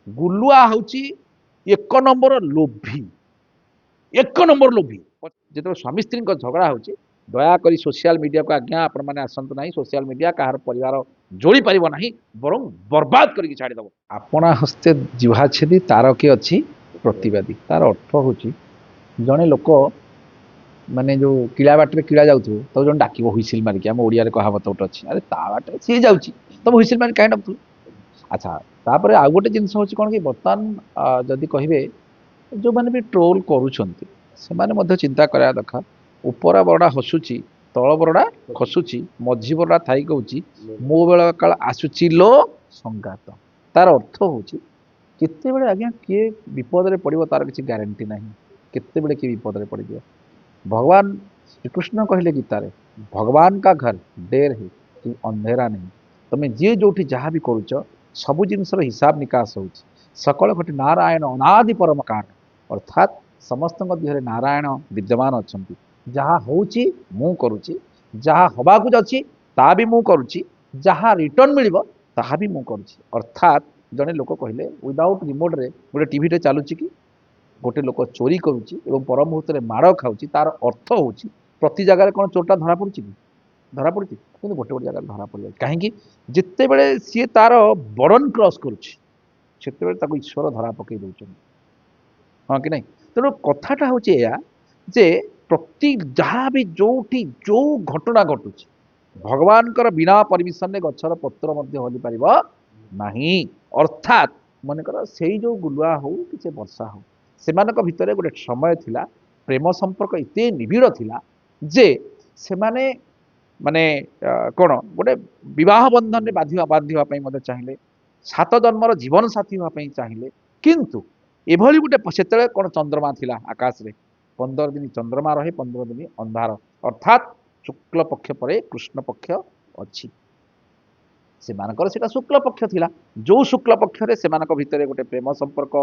ଗୁଲୁଆ ହଉଛି ଏକ ନମ୍ବର ଲୋଭି, ଏକ ନମ୍ବର ଲୋଭି। ଯେତେବେଳେ ସ୍ୱାମୀ ସ୍ତ୍ରୀଙ୍କ ଝଗଡ଼ା ହଉଛି, ଦୟାକରି ସୋସିଆଲ ମିଡ଼ିଆକୁ ଆଜ୍ଞା ଆପଣମାନେ ଆସନ୍ତୁ ନାହିଁ। ସୋସିଆଲ ମିଡ଼ିଆ କାହାର ପରିବାର ଯୋଡ଼ି ପାରିବ ନାହିଁ, ବରଂ ବର୍ବାଦ କରିକି ଛାଡ଼ିଦେବ। ଆପଣା ହସ୍ତେ ଜିହ୍ବା ଛେଦି ତାର କିଏ ଅଛି ପ୍ରତିବାଦୀ। ତାର ଅର୍ଥ ହଉଛି ଜଣେ ଲୋକ ମାନେ ଯୋଉ କିଳା ବାଟରେ କିଳା ଯାଉଥିବ, ତାକୁ ଜଣେ ଡାକିବ ହୁଇସିଲ ମାରିକି। ଆମ ଓଡ଼ିଆରେ କହାବତ ଗୋଟେ ଅଛି, ଆରେ ତା ବାଟରେ ସିଏ ଯାଉଛି, ତମେ ହୁଇସିଲ ମାରି କାହିଁ ଡାକୁଥିଲ? ଆଚ୍ଛା, ତାପରେ ଆଉ ଗୋଟେ ଜିନିଷ ହଉଛି କଣ କି, ବର୍ତ୍ତମାନ ଯଦି କହିବେ ଯୋଉମାନେ ବି ଟ୍ରୋଲ କରୁଛନ୍ତି ସେମାନେ ମଧ୍ୟ ଚିନ୍ତା କରିବା ଦରକାର। ଉପର ବରଡ଼ା ହସୁଛି, ତଳ ବରଡ଼ା ଖସୁଛି, ମଝି ବରଡ଼ା ଥାଇ କହୁଛି ମୋ ବେଳ କାଳ ଆସୁଛି ଲୋ ସଂଗାତ। ତାର ଅର୍ଥ ହଉଛି କେତେବେଳେ ଆଜ୍ଞା କିଏ ବିପଦରେ ପଡ଼ିବ ତାର କିଛି ଗ୍ୟାରେଣ୍ଟି ନାହିଁ, କେତେବେଳେ କିଏ ବିପଦରେ ପଡ଼ିଯିବ। ଭଗବାନ ଶ୍ରୀକୃଷ୍ଣ କହିଲେ ଗୀତାରେ, ଭଗବାନ କା ଘର ଡେର ହେ କି ଅନ୍ଧେରା ନାହିଁ। ତମେ ଯିଏ ଯୋଉଠି ଯାହା ବି କରୁଛ ସବୁ ଜିନିଷର ହିସାବ ନିକାଶ ହଉଛି। ସକଳ ଘଟି ନାରାୟଣ ଅନାଦି ପରମ କାରଣ, ଅର୍ଥାତ୍ ସମସ୍ତଙ୍କ ଦେହରେ ନାରାୟଣ ବିଦ୍ୟମାନ ଅଛନ୍ତି। ଯାହା ହଉଛି ମୁଁ କରୁଛି, ଯାହା ହବାକୁ ଯାଉଛି ତାହା ବି ମୁଁ କରୁଛି, ଯାହା ରିଟର୍ନ ମିଳିବ ତାହା ବି ମୁଁ କରୁଛି। ଅର୍ଥାତ୍ ଜଣେ ଲୋକ କହିଲେ ୱିଦାଉଟ୍ ରିମୋଟରେ ଗୋଟେ ଟିଭିଟେ ଚାଲୁଛି କି, ଗୋଟେ ଲୋକ ଚୋରି କରୁଛି ଏବଂ ପର ମୁହୂର୍ତ୍ତରେ ମାଡ଼ ଖାଉଛି, ତାର ଅର୍ଥ ହେଉଛି ପ୍ରତି ଜାଗାରେ କ'ଣ ଚୋରଟା ଧରା ପଡ଼ୁଛି କି? ଧରା ପଡ଼ୁଛି, କିନ୍ତୁ ଗୋଟେ ଗୋଟେ ଜାଗାରେ ଧରା ପଡ଼ିଯାଉଛି। କାହିଁକି? ଯେତେବେଳେ ସିଏ ତାର ବର୍ଡନ କ୍ରସ୍ କରୁଛି ସେତେବେଳେ ତାକୁ ଈଶ୍ୱର ଧରା ପକେଇ ଦେଉଛନ୍ତି, ହଁ କି ନାହିଁ? ତେଣୁ କଥାଟା ହେଉଛି ଏଇଆ ଯେ ପ୍ରତି ଯାହା ବି ଯୋଉଠି ଯୋଉ ଘଟଣା ଘଟୁଛି, ଭଗବାନଙ୍କର ବିନା ପରମିଶନରେ ଗଛର ପତ୍ର ମଧ୍ୟ ହଲି ପାରିବ ନାହିଁ। ଅର୍ଥାତ୍ ମନେକର ସେଇ ଯୋଉ ଗୁଲୁଆ ହଉ କି ସେ ବର୍ଷା ହଉ, ସେମାନଙ୍କ ଭିତରେ ଗୋଟେ ସମୟ ଥିଲା, ପ୍ରେମ ସମ୍ପର୍କ ଏତେ ନିବିଡ଼ ଥିଲା ଯେ ସେମାନେ ମାନେ କ'ଣ ଗୋଟେ ବିବାହ ବନ୍ଧନରେ ବାନ୍ଧିବା ପାଇଁ ମଧ୍ୟ ଚାହିଁଲେ, ସାତ ଜନ୍ମର ଜୀବନ ସାଥୀ ହେବା ପାଇଁ ଚାହିଁଲେ। କିନ୍ତୁ ଏଭଳି ଗୋଟେ ସେତେବେଳେ କ'ଣ ଚନ୍ଦ୍ରମା ଥିଲା ଆକାଶରେ, 15 ଦିନ ଚନ୍ଦ୍ରମା ରହେ, 15 ଦିନ ଅନ୍ଧାର। ଅର୍ଥାତ୍ ଶୁକ୍ଳ ପକ୍ଷ ପରେ କୃଷ୍ଣ ପକ୍ଷ ଅଛି, ସେମାନଙ୍କର ସେଟା ଶୁକ୍ଳ ପକ୍ଷ ଥିଲା। ଯୋଉ ଶୁକ୍ଳ ପକ୍ଷରେ ସେମାନଙ୍କ ଭିତରେ ଗୋଟେ ପ୍ରେମ ସମ୍ପର୍କ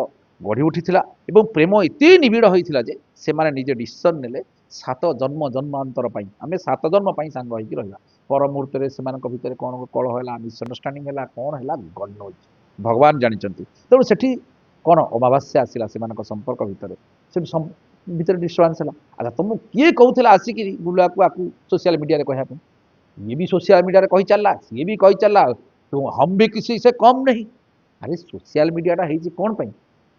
ଗଢ଼ି ଉଠିଥିଲା ଏବଂ ପ୍ରେମ ଏତେ ନିବିଡ଼ ହୋଇଥିଲା ଯେ ସେମାନେ ନିଜେ ଡିସିସନ୍ ନେଲେ ସାତ ଜନ୍ମ ଜନ୍ମାନ୍ତର ପାଇଁ ଆମେ 7 ଜନ୍ମ ପାଇଁ ସାଙ୍ଗ ହେଇକି ରହିବା। ପର ମୁହୂର୍ତ୍ତରେ ସେମାନଙ୍କ ଭିତରେ କ'ଣ କଳହ ହେଲା, ମିସଅଣ୍ଡରଷ୍ଟାଣ୍ଡିଂ ହେଲା, କ'ଣ ହେଲା ଗଣ୍ଡ ହେଉଛି ଭଗବାନ ଜାଣିଛନ୍ତି। ତେଣୁ ସେଠି କ'ଣ ଅମାବାସ୍ୟା ଆସିଲା ସେମାନଙ୍କ ସମ୍ପର୍କ ଭିତରେ, ସେଠି ଭିତରେ ଡିଷ୍ଟର୍ବାନ୍ସ ହେଲା। ଆଚ୍ଛା, ତମକୁ କିଏ କହୁଥିଲା ଆସିକି ଗୁଲୁଆକୁ ଆକୁ ସୋସିଆଲ ମିଡ଼ିଆରେ କହିବା ପାଇଁ? ये भी सोशल मीडिया कही चलला, सी भी कही चलला, तो हम भी किसी से कम नहीं। अरे सोशल मीडियाटा ହେଇଛି କ'ଣ ପାଇଁ?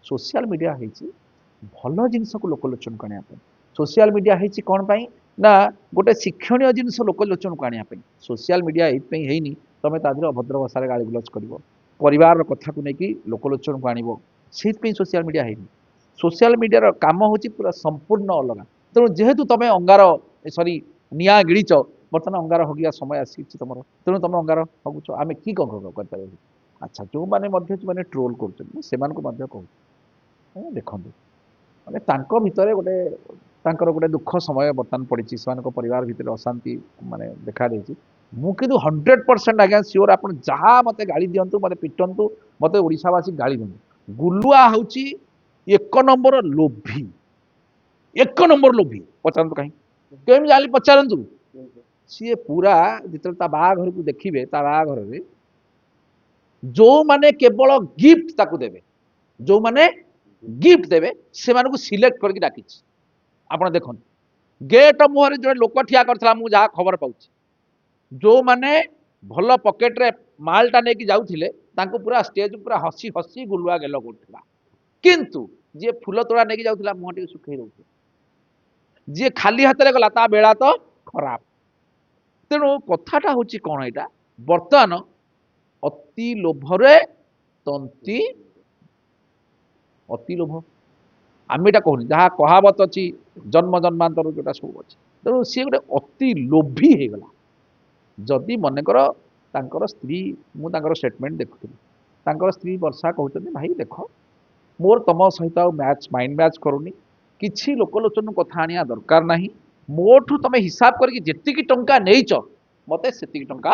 ସୋସିଆଲ ମିଡ଼ିଆ ହେଇଛି ଭଲ ଜିନିଷକୁ ଲୋକଲୋଚନକୁ ଆଣିବା ପାଇଁ। ସୋସିଆଲ ମିଡ଼ିଆ ହେଇଛି କ'ଣ ପାଇଁ? ନା ଗୋଟେ ଶିକ୍ଷଣୀୟ ଜିନିଷ ଲୋକଲୋଚନକୁ ଆଣିବା ପାଇଁ। ସୋସିଆଲ ମିଡ଼ିଆ ଏଇଥିପାଇଁ ହେଇନି ତମେ ତା ଦେହରେ ଅଭଦ୍ର ଭାଷାରେ ଗାଳିଗୁଲଜ କରିବ, ପରିବାରର କଥାକୁ ନେଇକି ଲୋକଲୋଚନକୁ ଆଣିବ, ସେଇଥିପାଇଁ ସୋସିଆଲ ମିଡ଼ିଆ ହେଇନି। ସୋସିଆଲ ମିଡ଼ିଆର କାମ ହେଉଛି ପୁରା ସମ୍ପୂର୍ଣ୍ଣ ଅଲଗା। ତେଣୁ ଯେହେତୁ ତମେ ଅଙ୍ଗାର ସରି ନିଆଁ ଗିଳିଛ, ବର୍ତ୍ତମାନ ଅଙ୍ଗାର ହଗିବା ସମୟ ଆସିଛି ତମର, ତେଣୁ ତମେ ଅଙ୍ଗାର ହଗୁଛ, ଆମେ କି କ'ଣ କରିପାରିବୁ? ଆଚ୍ଛା, ଯୋଉମାନେ ମଧ୍ୟ ଯୋଉମାନେ ଟ୍ରୋଲ କରୁଛନ୍ତି ମୁଁ ସେମାନଙ୍କୁ ମଧ୍ୟ କହୁଛି, ଦେଖନ୍ତୁ ମାନେ ତାଙ୍କ ଭିତରେ ଗୋଟେ ତାଙ୍କର ଗୋଟେ ଦୁଃଖ ସମୟ ବର୍ତ୍ତମାନ ପଡ଼ିଛି, ସେମାନଙ୍କ ପରିବାର ଭିତରେ ଅଶାନ୍ତି ମାନେ ଦେଖାଦେଇଛି। ମୁଁ କିନ୍ତୁ 100% ଆଜ୍ଞା ସିଓର, ଆପଣ ଯାହା ମୋତେ ଗାଳି ଦିଅନ୍ତୁ, ମୋତେ ପିଟନ୍ତୁ, ମୋତେ ଓଡ଼ିଶାବାସୀ ଗାଳି ଦିଅନ୍ତୁ, ଗୁଲୁଆ ହେଉଛି ଏକ ନମ୍ବର ଲୋଭି, ଏକ ନମ୍ବର ଲୋଭି। ପଚାରନ୍ତୁ କାହିଁକି, କେମିତି ଜାଣିଲି ପଚାରନ୍ତୁ। ସିଏ ପୁରା ଯେତେବେଳେ ତା ବାହାଘରକୁ ଦେଖିବେ, ତା ବାହାଘରରେ ଯୋଉମାନେ କେବଳ ଗିଫ୍ଟ ତାକୁ ଦେବେ, ଯୋଉମାନେ ଗିଫ୍ଟ ଦେବେ ସେମାନଙ୍କୁ ସିଲେକ୍ଟ କରିକି ଡାକିଛି। ଆପଣ ଦେଖନ୍ତୁ, ଗେଟ୍ ମୁହଁରେ ଜଣେ ଲୋକ ଠିଆ କରିଥିଲା, ମୁଁ ଯାହା ଖବର ପାଉଛି, ଯୋଉମାନେ ଭଲ ପକେଟରେ ମାଲଟା ନେଇକି ଯାଉଥିଲେ ତାଙ୍କୁ ପୁରା ଷ୍ଟେଜ ପୁରା ହସି ହସି ଗୁଲୁଆ ଗେଲ କରୁଥିଲା। କିନ୍ତୁ ଯିଏ ଫୁଲ ତୋଳା ନେଇକି ଯାଉଥିଲା ମୁହଁ ଟିକେ ଶୁଖେଇ ଦଉଥିଲା, ଯିଏ ଖାଲି ହାତରେ ଗଲା ତା ବେଳା ତ ଖରାପ। ତେଣୁ କଥାଟା ହେଉଛି କ'ଣ, ଏଇଟା ବର୍ତ୍ତମାନ ଅତି ଲୋଭରେ ତନ୍ତି, ଅତି ଲୋଭ ଆମେ ଏଇଟା କହୁନି, ଯାହା କହାବତ ଅଛି ଜନ୍ମ ଜନ୍ମାନ୍ତର ଯୋଉଟା ସବୁ ଅଛି। ତେଣୁ ସିଏ ଗୋଟେ ଅତି ଲୋଭୀ ହେଇଗଲା। ଯଦି ମନେକର ତାଙ୍କର ସ୍ତ୍ରୀ, ମୁଁ ତାଙ୍କର ଷ୍ଟେଟମେଣ୍ଟ ଦେଖୁଥିଲି, ତାଙ୍କର ସ୍ତ୍ରୀ ବର୍ଷା କହୁଛନ୍ତି ଭାଇ ଦେଖ ମୋର ତମ ସହିତ ଆଉ ମାଇଣ୍ଡ ମ୍ୟାଚ୍ କରୁନି, କିଛି ଲୋକଲୋଚନ କଥା ଆଣିବା ଦରକାର ନାହିଁ, ମୋଠୁ ତମେ ହିସାବ କରିକି ଯେତିକି ଟଙ୍କା ନେଇଛ ମତେ ସେତିକି ଟଙ୍କା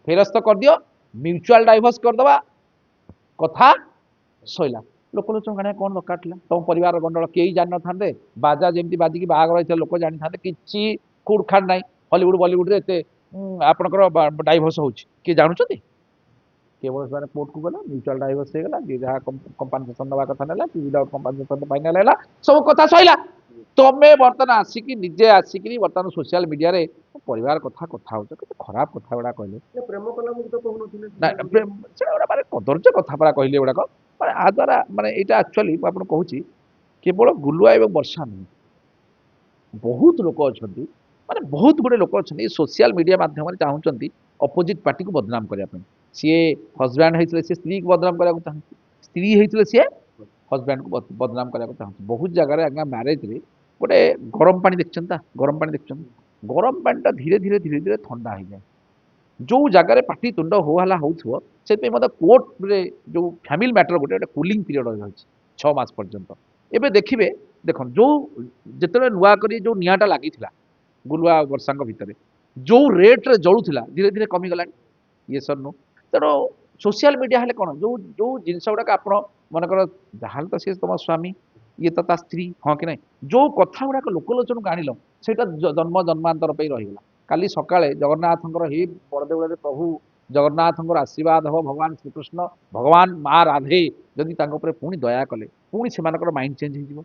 ଫେରସ୍ତ କରିଦିଅ, ମ୍ୟୁଚୁଆଲ ଡାଇଭର୍ସ କରିଦେବା, କଥା ସଇଲା। ଲୋକଲୋଚନ ଆଣିବା କ'ଣ ଦରକାର ଥିଲା? ତମ ପରିବାର ଗଣ୍ଡଳ କେହି ଜାଣିନଥାନ୍ତେ, ବାଜା ଯେମିତି ବାଜିକି ବାହାଘର ହେଇଥିଲା ଲୋକ ଜାଣିଥାନ୍ତେ, କିଛି ଖୁଡ୍ ନାହିଁ। ହଲିଉଡ ବଲିଉଡରେ ଏତେ ଆପଣଙ୍କର ଡାଇଭର୍ସ ହେଉଛି, କିଏ ଜାଣୁଛନ୍ତି? केवल से कोर्ट को गला म्यूचुअल डाइवर्स हो गला जे जहाँ कंपनसेशन दवा कथा नेला कि विदाउट कंपनसेशन फाइनल हैला सब कथा सइला तमे बर्तमान आसिकी निजे आसिकी बर्तमान सोशल मीडिया रे परिवार कथा कथा होछ केते खराब कथा गुडा कहले प्रेम कला मुझे तो कहून ना सेटा गुडा माने कदर्य कथा परा कहले गुडा माने आ द्वारा माने एटा एक्चुअली मैं आपन कहूची केवल गुलुआ एवं वर्षा नहीं बहुत लोक अच्छा माने बहुत गुड़े लोक अच्छा सोशल मीडिया माध्यम चाहूँगी अपोजिट पार्टी को बदनाम करने सी हजबैंड होते सी स्त्री को बदनाम करने चाहती स्त्री होते सी हजबैंड को बदनाम करने चाहती बहुत जगह आज्ञा म्यारेज रे गोटे गरम पानी देखते गरम पानी देखते गरम पानी धीरे धीरे धीरे धीरे ठंडा हो जाए जो जगार पाटी तुंड हो हला हो से कोर्ट रे जो फैमिली मैटर गोटे गोटे कूलिंग पीरियड रही 6 मास पर्यंत एबे देखिए देख जो जिते नुआ कर जो निआटा लगी गुलुआ वर्षा भितर जो रेट्रे जलूला धीरे धीरे कमिगला ये सर नो तेणु सोशल मीडिया हेल्ले कौन जो जो जिनस गुड़ाक आप मनकर जहाँ तो सी तुम स्वामी ये तो ता स्त्री हाँ कि ना जो कथा गुड़ाक लोकलोचन को आणल से जन्म जन्मांतर पर रहीगला काली सकाळे जगन्नाथंकर हे बड़देवल प्रभु जगन्नाथंकर आशीर्वाद हो भगवान श्रीकृष्ण भगवान माँ राधे जदि पुणी दया कले पुणी से माइंड चेंज हो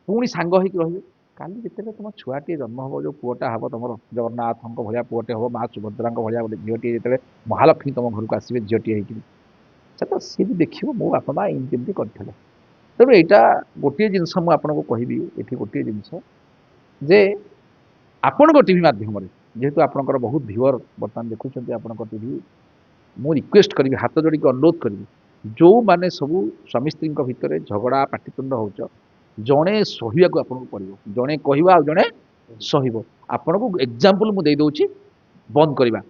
पुणी सांग होकर रही काली जिते तुम छुआटे जन्म हम जो पुअटा हम तुम जगन्नाथ भाया पुअटे हम माँ सुभद्रा भाया गोटे झीटे जो महालक्ष्मी तुम घर को आसवे झीटे होकर तो सी भी देख मो बापा माँ एमती करते तेणु यहाँ गोटे जिनस मुझे कहबी ये गोटे जिनस जे आपण टीवी मध्यम जेहेतु आपंकर बहुत व्यूअर बर्तमान देखुं आपण टीवी मु रिक्वेस्ट करी हाथ जोड़ी अनुरोध करी जो मैंने सबू स्वामी स्त्री भितर झगड़ा पाटितुंड हो जड़े सहिया को आपको पड़ो जड़े कहवा जड़े सहब आपन को एग्जांपल मुझे दूसरी बंद करवा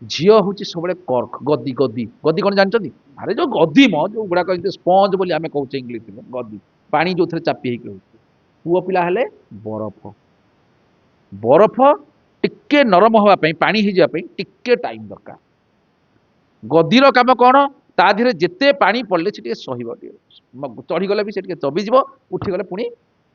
झील हूँ सब कर्क गदी गदी गदी कौन जानते अरे जो गदी म जो गुड़ाक स्पंज बोली आम कहे इंग्लीश गदी पानी जो थे चापी हो पुओ पिला हेले बरफ बरफ टिके नरम हाँपाई पानी हो जावाई टिके टाइम दरकार गदीर काम कौन ता धीरे जिते पानी पड़े से सहब चढ़ीगले भी से दबिज उठीगले पुणी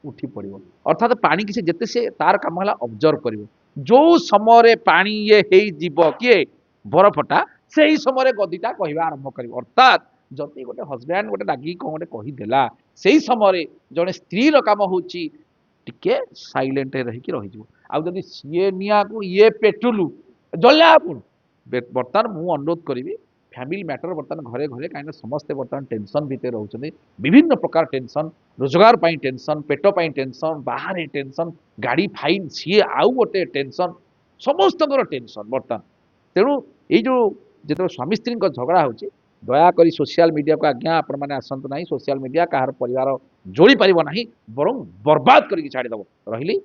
उठी पड़ो अर्थात पानी किसी जिते से तार कम है ऑब्जर्व कर जो समय पानी ये किए बरफटा से ही समय गदीटा कहवा आरंभ कर अर्थात जदि गोटे हजबैंड गोटे रागी कौन गोटे कहीदेला से समय जड़े स्त्री काम हो साइलेंट रही आदि सी निआ को ये पेट्रोल जल्ला बर्तमान मु अनुरोध करी फैमिली मैटर बर्तमान घरे घरे कहीं समस्ते बर्तमान टेंशन भितर रोचे विभिन्न प्रकार टेंशन रोजगार पाई टेंशन पेट पाई टेंशन बाहर टेंशन गाड़ी फाइन सी आउ गोटे टेंशन समस्त टेंशन बर्तमान तेणु ये जो जो स्वामी स्त्री झगड़ा हो दयाकोरी सोशल मीडिया को आज्ञा आपण मैंने आसतु ना सोशल मीडिया कहार परिवार जोड़ी पार ना बर बर्बाद करके छाड़ीदेव रही।